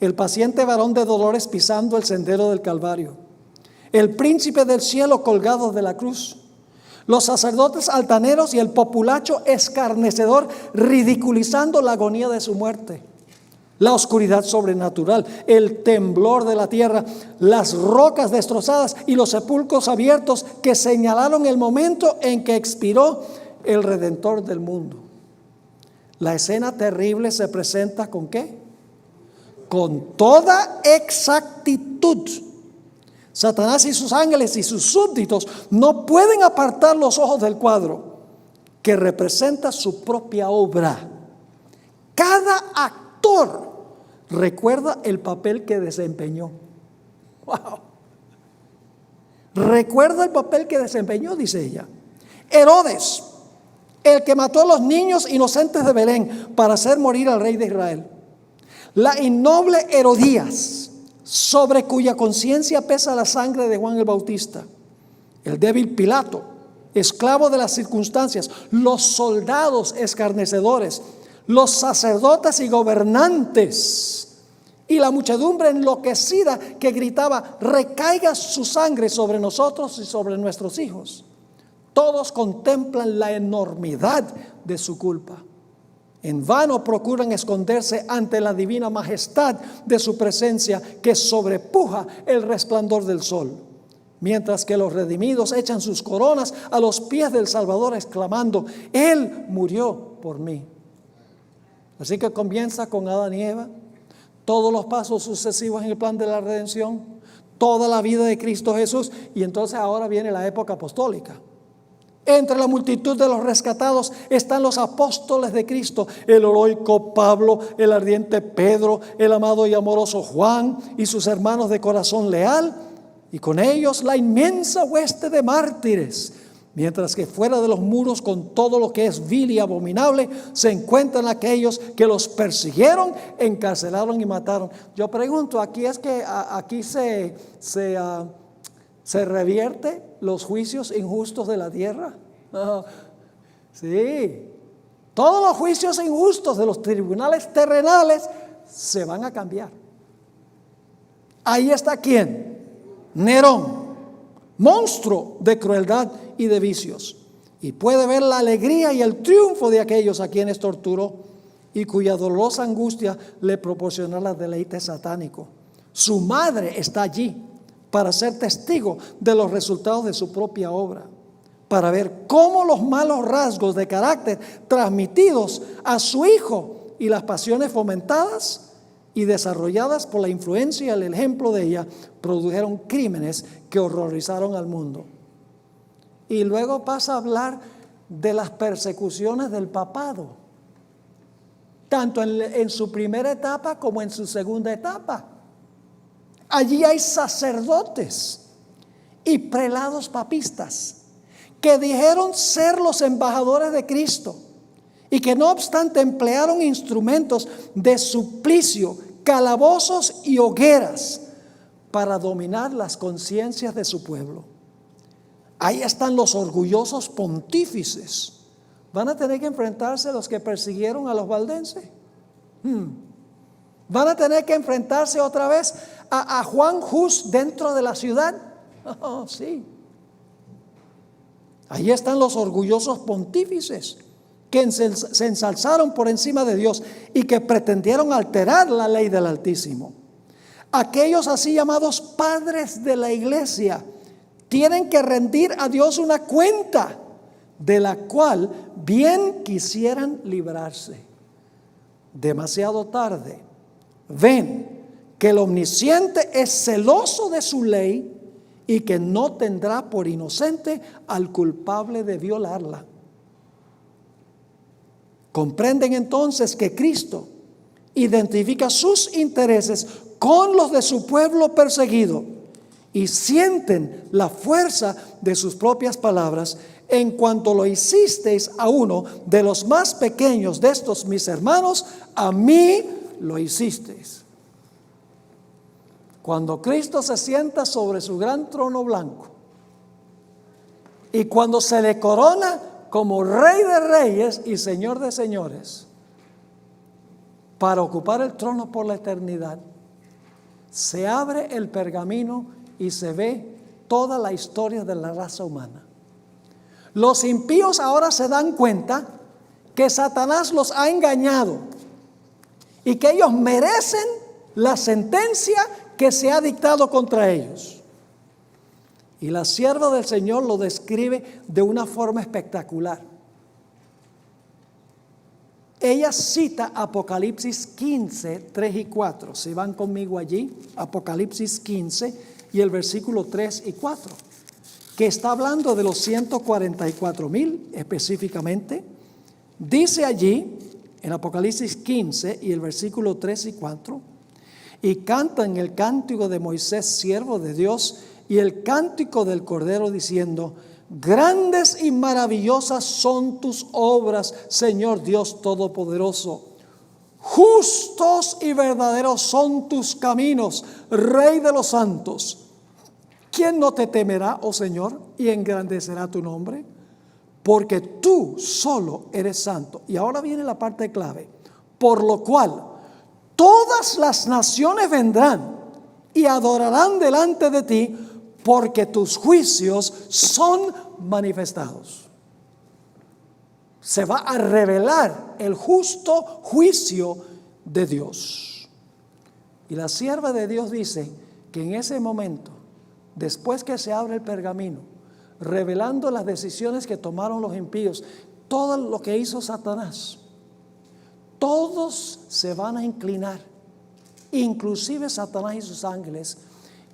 Speaker 1: El paciente varón de dolores pisando el sendero del Calvario, el príncipe del cielo colgado de la cruz, los sacerdotes altaneros y el populacho escarnecedor ridiculizando la agonía de su muerte, la oscuridad sobrenatural, el temblor de la tierra, las rocas destrozadas y los sepulcros abiertos que señalaron el momento en que expiró el Redentor del mundo. La escena terrible se presenta ¿con qué? Con toda exactitud. Satanás y sus ángeles y sus súbditos no pueden apartar los ojos del cuadro que representa su propia obra. Cada actor recuerda el papel que desempeñó. Wow. Recuerda el papel que desempeñó, dice ella. Herodes, el que mató a los niños inocentes de Belén para hacer morir al rey de Israel. La innoble Herodías, sobre cuya conciencia pesa la sangre de Juan el Bautista. El débil Pilato, esclavo de las circunstancias. Los soldados escarnecedores, los sacerdotes y gobernantes, y la muchedumbre enloquecida que gritaba: recaiga su sangre sobre nosotros y sobre nuestros hijos. Todos contemplan la enormidad de su culpa. En vano procuran esconderse ante la divina majestad de su presencia que sobrepuja el resplandor del sol. Mientras que los redimidos echan sus coronas a los pies del Salvador exclamando: Él murió por mí. Así que comienza con Adán y Eva, todos los pasos sucesivos en el plan de la redención, toda la vida de Cristo Jesús, y entonces ahora viene la época apostólica. Entre la multitud de los rescatados están los apóstoles de Cristo, el heroico Pablo, el ardiente Pedro, el amado y amoroso Juan y sus hermanos de corazón leal, y con ellos la inmensa hueste de mártires. Mientras que fuera de los muros, con todo lo que es vil y abominable, se encuentran aquellos que los persiguieron, encarcelaron y mataron. Yo pregunto, ¿aquí es que aquí se revierte los juicios injustos de la tierra? Sí, todos los juicios injustos de los tribunales terrenales se van a cambiar. Ahí está ¿quién? Nerón, monstruo de crueldad y de vicios, y puede ver la alegría y el triunfo de aquellos a quienes torturó y cuya dolorosa angustia le proporcionó el deleite satánico. Su madre está allí para ser testigo de los resultados de su propia obra, para ver cómo los malos rasgos de carácter transmitidos a su hijo y las pasiones fomentadas y desarrolladas por la influencia y el ejemplo de ella produjeron crímenes que horrorizaron al mundo. Y luego pasa a hablar de las persecuciones del papado, tanto en su primera etapa como en su segunda etapa. Allí hay sacerdotes y prelados papistas que dijeron ser los embajadores de Cristo y que no obstante emplearon instrumentos de suplicio, calabozos y hogueras para dominar las conciencias de su pueblo. Ahí están los orgullosos pontífices. ¿Van a tener que enfrentarse los que persiguieron a los valdenses? ¿Van a tener que enfrentarse otra vez a Juan Hus dentro de la ciudad? Oh, sí. Ahí están los orgullosos pontífices que se ensalzaron por encima de Dios y que pretendieron alterar la ley del Altísimo. Aquellos así llamados padres de la iglesia tienen que rendir a Dios una cuenta de la cual bien quisieran librarse. Demasiado tarde ven que el Omnisciente es celoso de su ley y que no tendrá por inocente al culpable de violarla. Comprenden entonces que Cristo identifica sus intereses con los de su pueblo perseguido y sienten la fuerza de sus propias palabras: en cuanto lo hicisteis a uno de los más pequeños de estos mis hermanos, a mí lo hicisteis. Cuando Cristo se sienta sobre su gran trono blanco y cuando se le corona como Rey de Reyes y Señor de Señores para ocupar el trono por la eternidad, se abre el pergamino y se ve toda la historia de la raza humana. Los impíos ahora se dan cuenta que Satanás los ha engañado y que ellos merecen la sentencia que se ha dictado contra ellos. Y la sierva del Señor lo describe de una forma espectacular. Ella cita Apocalipsis 15, 3 y 4. Si van conmigo allí, Apocalipsis 15 y el versículo 3 y 4, que está hablando de los 144,000 específicamente. Dice allí, en Apocalipsis 15 y el versículo 3 y 4, y cantan el cántico de Moisés, siervo de Dios, y el cántico del Cordero, diciendo: grandes y maravillosas son tus obras, Señor Dios Todopoderoso. Justos y verdaderos son tus caminos, Rey de los santos. ¿Quién no te temerá, oh Señor, y engrandecerá tu nombre? Porque tú solo eres santo. Y ahora viene la parte clave. Por lo cual todas las naciones vendrán y adorarán delante de ti, porque tus juicios son manifestados. Se va a revelar el justo juicio de Dios. Y la sierva de Dios dice que en ese momento, después que se abre el pergamino, revelando las decisiones que tomaron los impíos, todo lo que hizo Satanás, todos se van a inclinar, inclusive Satanás y sus ángeles,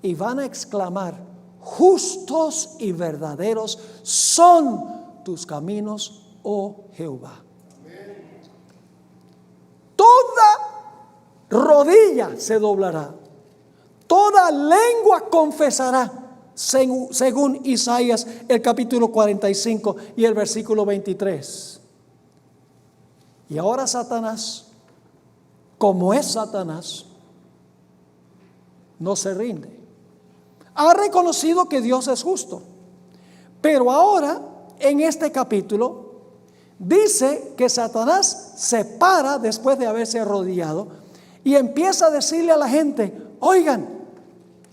Speaker 1: y van a exclamar: justos y verdaderos son tus caminos, oh Jehová. Toda rodilla se doblará, toda lengua confesará, según Isaías el capítulo 45 y el versículo 23. Y ahora Satanás, como es Satanás, no se rinde. Ha reconocido que Dios es justo, pero ahora en este capítulo dice que Satanás se para después de haberse arrodillado y empieza a decirle a la gente: oigan,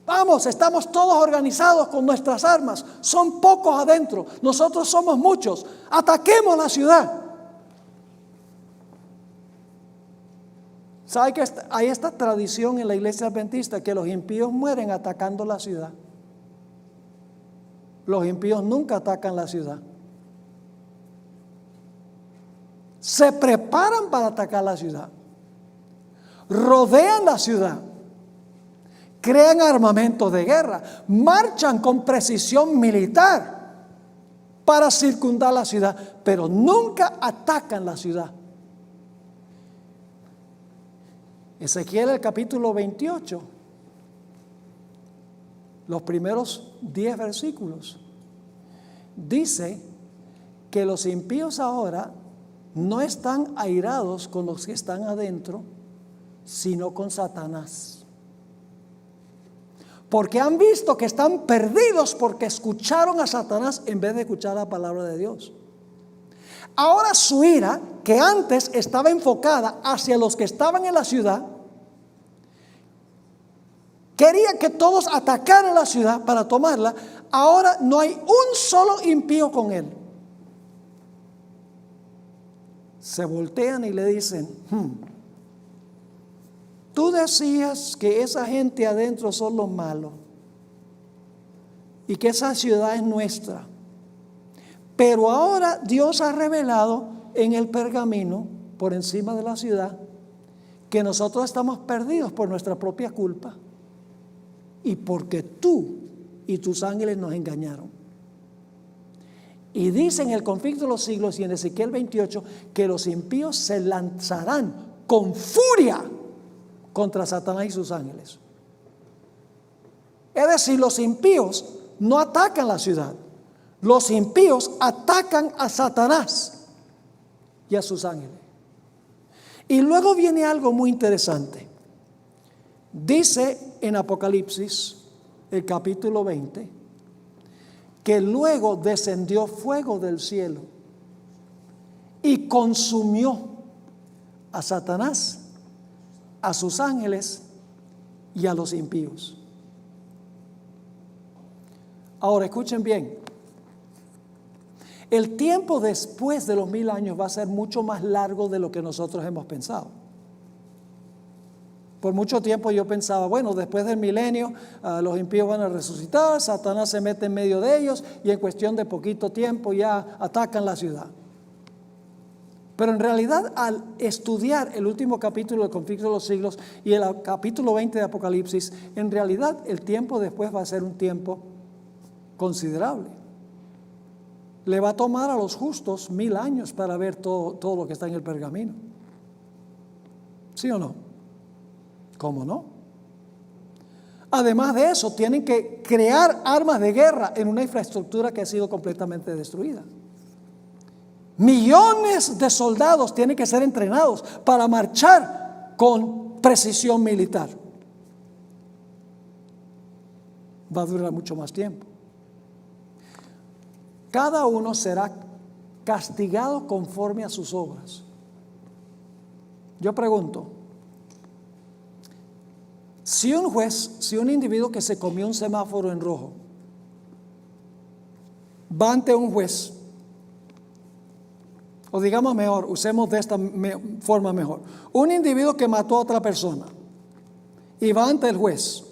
Speaker 1: vamos, estamos todos organizados con nuestras armas, son pocos adentro, nosotros somos muchos, ataquemos la ciudad. ¿Sabe que hay esta tradición en la iglesia adventista que los impíos mueren atacando la ciudad? Los impíos nunca atacan la ciudad. Se preparan para atacar la ciudad, rodean la ciudad, crean armamentos de guerra, marchan con precisión militar para circundar la ciudad, pero nunca atacan la ciudad. Ezequiel el capítulo 28, los primeros 10 versículos, dice que los impíos ahora no están airados con los que están adentro, sino con Satanás. Porque han visto que están perdidos porque escucharon a Satanás en vez de escuchar la palabra de Dios. Ahora su ira, que antes estaba enfocada hacia los que estaban en la ciudad, quería que todos atacaran la ciudad para tomarla. Ahora no hay un solo impío con él. Se voltean y le dicen: tú decías que esa gente adentro son los malos y que esa ciudad es nuestra. Pero ahora Dios ha revelado en el pergamino, por encima de la ciudad, que nosotros estamos perdidos por nuestra propia culpa y porque tú y tus ángeles nos engañaron. Y dice en el conflicto de los siglos y en Ezequiel 28 que los impíos se lanzarán con furia contra Satanás y sus ángeles. Es decir, los impíos no atacan la ciudad. Los impíos atacan a Satanás y a sus ángeles. Y luego viene algo muy interesante. Dice en Apocalipsis, el capítulo 20, que luego descendió fuego del cielo y consumió a Satanás, a sus ángeles y a los impíos. Ahora escuchen bien. El tiempo después de los 1000 años va a ser mucho más largo de lo que nosotros hemos pensado. Por mucho tiempo yo pensaba, bueno, después del milenio los impíos van a resucitar, Satanás se mete en medio de ellos y en cuestión de poquito tiempo ya atacan la ciudad. Pero en realidad, al estudiar el último capítulo del conflicto de los siglos y el capítulo 20 de Apocalipsis, en realidad el tiempo después va a ser un tiempo considerable. Le va a tomar a los justos 1000 años para ver todo lo que está en el pergamino. ¿Sí o no? ¿Cómo no? Además de eso, tienen que crear armas de guerra en una infraestructura que ha sido completamente destruida. Millones de soldados tienen que ser entrenados para marchar con precisión militar. Va a durar mucho más tiempo. Cada uno será castigado conforme a sus obras. Yo pregunto, si un individuo que se comió un semáforo en rojo va ante un juez, o digamos mejor, usemos de esta forma mejor, un individuo que mató a otra persona y va ante el juez,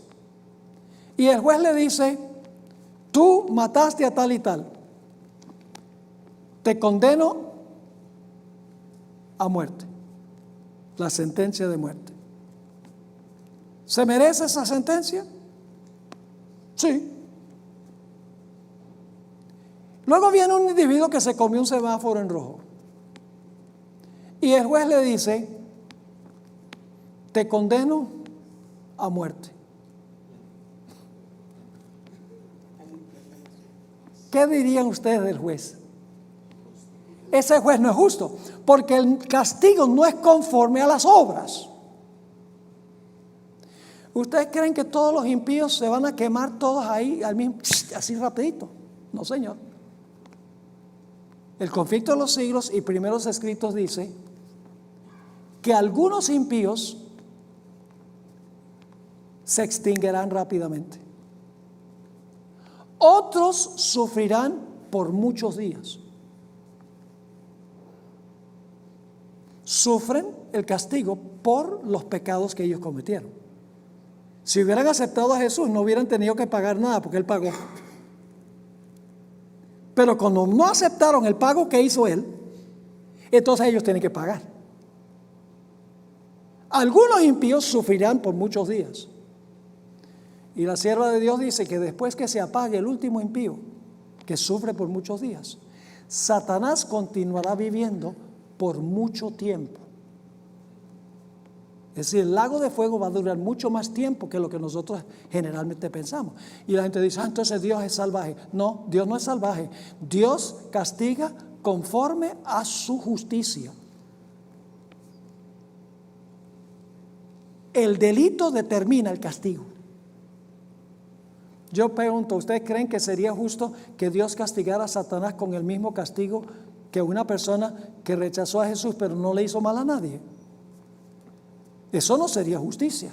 Speaker 1: y el juez le dice: tú mataste a tal y tal, te condeno a muerte, la sentencia de muerte. ¿Se merece esa sentencia? Sí. Luego viene un individuo que se comió un semáforo en rojo y el juez le dice: te condeno a muerte. ¿Qué dirían ustedes del juez? Ese juez no es justo, porque el castigo no es conforme a las obras. ¿Ustedes creen que todos los impíos se van a quemar todos ahí al mismo, así rapidito? No, señor. El conflicto de los siglos y primeros escritos dice que algunos impíos se extinguirán rápidamente. Otros sufrirán por muchos días. Sufren el castigo por los pecados que ellos cometieron. Si hubieran aceptado a Jesús, no hubieran tenido que pagar nada porque Él pagó. Pero cuando no aceptaron el pago que hizo Él, entonces ellos tienen que pagar. Algunos impíos sufrirán por muchos días. Y la sierva de Dios dice que después que se apague el último impío, que sufre por muchos días, Satanás continuará viviendo por mucho tiempo. Es decir, el lago de fuego va a durar mucho más tiempo que lo que nosotros generalmente pensamos. Y la gente dice: entonces Dios es salvaje. No, Dios no es salvaje. Dios castiga conforme a su justicia. El delito determina el castigo. Yo pregunto, ¿ustedes creen que sería justo que Dios castigara a Satanás con el mismo castigo que una persona que rechazó a Jesús pero no le hizo mal a nadie? Eso no sería justicia,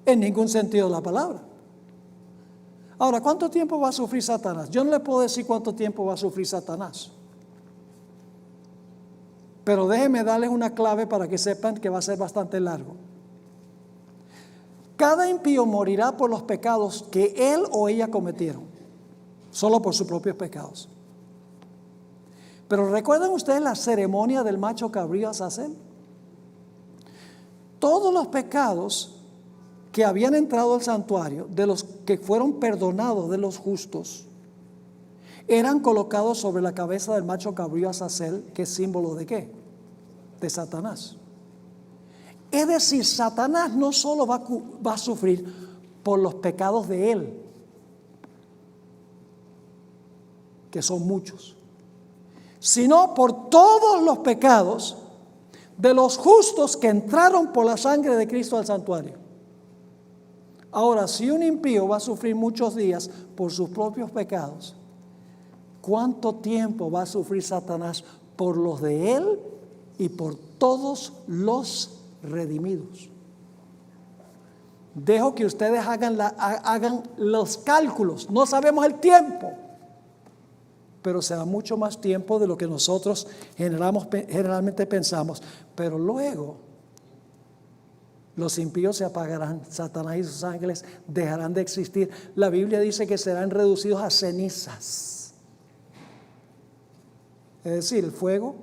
Speaker 1: en ningún sentido de la palabra. Ahora, ¿cuánto tiempo va a sufrir Satanás? Yo no le puedo decir cuánto tiempo va a sufrir Satanás. Pero déjenme darles una clave para que sepan que va a ser bastante largo. Cada impío morirá por los pecados que él o ella cometieron, solo por sus propios pecados. Pero ¿recuerdan ustedes la ceremonia del macho cabrío Azazel? Todos los pecados que habían entrado al santuario, de los que fueron perdonados de los justos, eran colocados sobre la cabeza del macho cabrío Azazel, que es símbolo de ¿qué? De Satanás. Es decir, Satanás no solo va a sufrir por los pecados de él, que son muchos, sino por todos los pecados de los justos que entraron por la sangre de Cristo al santuario. Ahora, si un impío va a sufrir muchos días por sus propios pecados, ¿cuánto tiempo va a sufrir Satanás por los de él y por todos los redimidos? Dejo que ustedes hagan los cálculos. No sabemos el tiempo, pero será mucho más tiempo de lo que nosotros generalmente pensamos. Pero luego los impíos se apagarán, Satanás y sus ángeles dejarán de existir. La Biblia dice que serán reducidos a cenizas. Es decir, el fuego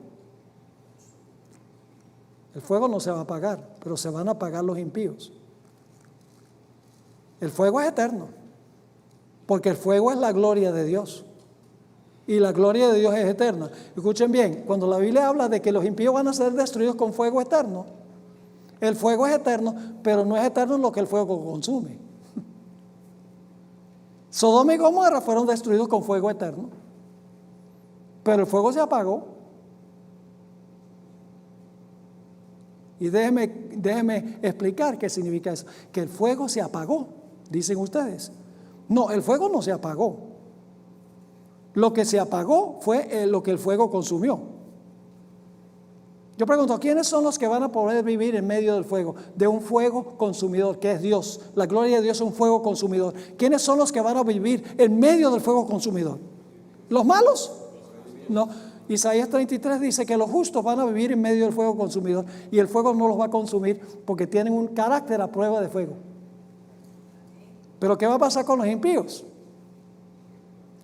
Speaker 1: no se va a apagar, pero se van a apagar los impíos. El fuego es eterno, porque el fuego es la gloria de Dios. Y la gloria de Dios es eterna. Escuchen bien, cuando la Biblia habla de que los impíos van a ser destruidos con fuego eterno, el fuego es eterno, pero no es eterno lo que el fuego consume. Sodoma y Gomorra fueron destruidos con fuego eterno, pero el fuego se apagó. Y déjeme explicar qué significa eso. Que el fuego se apagó, dicen ustedes. No, el fuego no se apagó. Lo que se apagó fue lo que el fuego consumió. Yo pregunto, ¿quiénes son los que van a poder vivir en medio del fuego? De un fuego consumidor, que es Dios. La gloria de Dios es un fuego consumidor. ¿Quiénes son los que van a vivir en medio del fuego consumidor? ¿Los malos? No. Isaías 33 dice que los justos van a vivir en medio del fuego consumidor y el fuego no los va a consumir porque tienen un carácter a prueba de fuego. Pero ¿qué va a pasar con los impíos?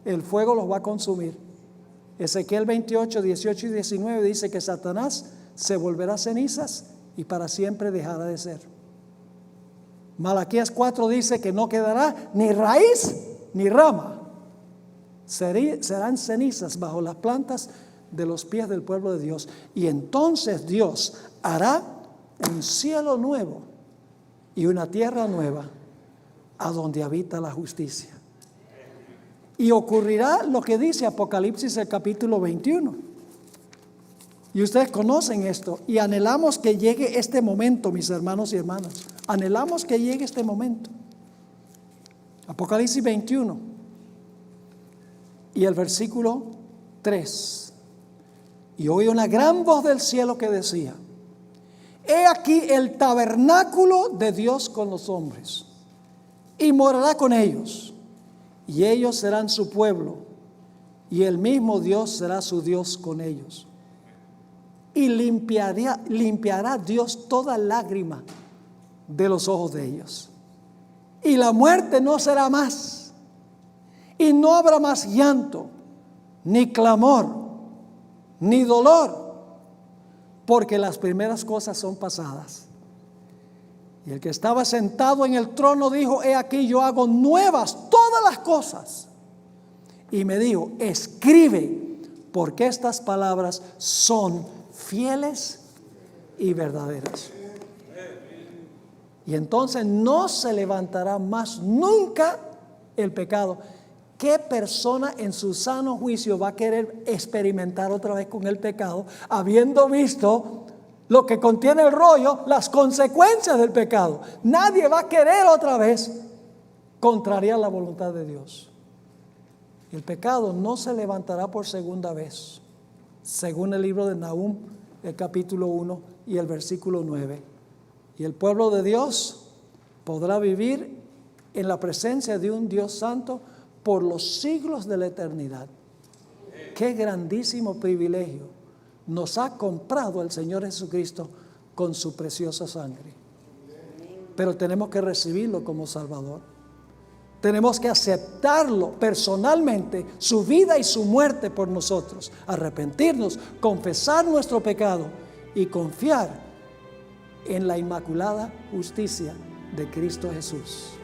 Speaker 1: El fuego los va a consumir. Ezequiel 28, 18 y 19 dice que Satanás se volverá cenizas y para siempre dejará de ser. Malaquías 4 dice que no quedará ni raíz ni rama. Serán cenizas bajo las plantas de los pies del pueblo de Dios. Y entonces Dios hará un cielo nuevo y una tierra nueva a donde habita la justicia. Y ocurrirá lo que dice Apocalipsis el capítulo 21. Y ustedes conocen esto y anhelamos que llegue este momento, mis hermanos y hermanas. Anhelamos que llegue este momento. Apocalipsis 21 y el versículo 3. Y oí una gran voz del cielo que decía: he aquí el tabernáculo de Dios con los hombres, y morará con ellos, y ellos serán su pueblo, y el mismo Dios será su Dios con ellos. Y limpiará Dios toda lágrima de los ojos de ellos. Y la muerte no será más, y no habrá más llanto, ni clamor, ni dolor, porque las primeras cosas son pasadas. Y el que estaba sentado en el trono dijo: he aquí yo hago nuevas todas las cosas. Y me dijo: escribe, porque estas palabras son fieles y verdaderas. Y entonces no se levantará más nunca el pecado. ¿Qué persona en su sano juicio va a querer experimentar otra vez con el pecado, habiendo visto lo que contiene el rollo, las consecuencias del pecado? Nadie va a querer otra vez contrariar la voluntad de Dios. El pecado no se levantará por segunda vez, según el libro de Nahum, el capítulo 1 y el versículo 9. Y el pueblo de Dios podrá vivir en la presencia de un Dios santo por los siglos de la eternidad. Qué grandísimo privilegio nos ha comprado el Señor Jesucristo con su preciosa sangre. Pero tenemos que recibirlo como Salvador. Tenemos que aceptarlo personalmente, su vida y su muerte por nosotros, arrepentirnos, confesar nuestro pecado y confiar en la inmaculada justicia de Cristo Jesús.